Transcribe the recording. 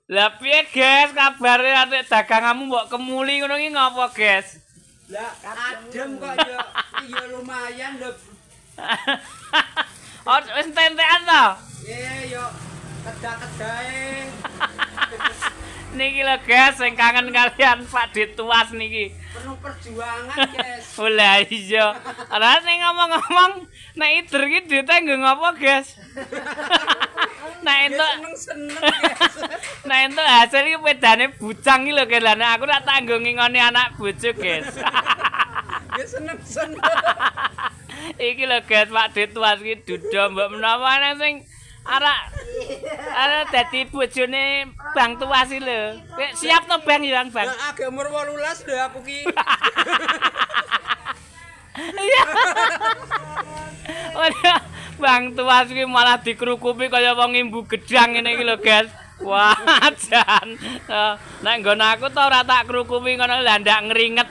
Lah piye, Guys? Kabare atik daganganmu mbok kemuli ngono iki ngopo, Guys? Lah adem kok ya. Iya lumayan lho. Oh, wis entek-entekan to? Yo kedah-kedahe. Niki lho, Guys, sing kangen kalian Pak Dit Tuas niki. Penuh perjuangan, Guys. Oh lah iya. Ora ning ngomong-ngomong nek ider iki duite nggo ngopo, Guys? Nek entuk Seneng-seneng, Guys. nek entuk hasil iki pedane bucang iki lho, Guys. Lah nek aku rak tak nggo ngingoni anak bojo, Guys. Ya seneng-seneng. Iki lho, Guys, Pak Dit Tuas iki duda mbok menawa ana sing arek dadi bojone Bang Tuas iki lho. Kowe siap to, Bang, ya, Bang? Lah agak umur 18 lho aku ki. Iya. Ora Bang Tuas iki malah dikrukupi kaya wong imbu gedang ngene iki lho, Guys. Wah, jan. Nek nggon aku to ora tak krukupi ngono lah ndak ngringet.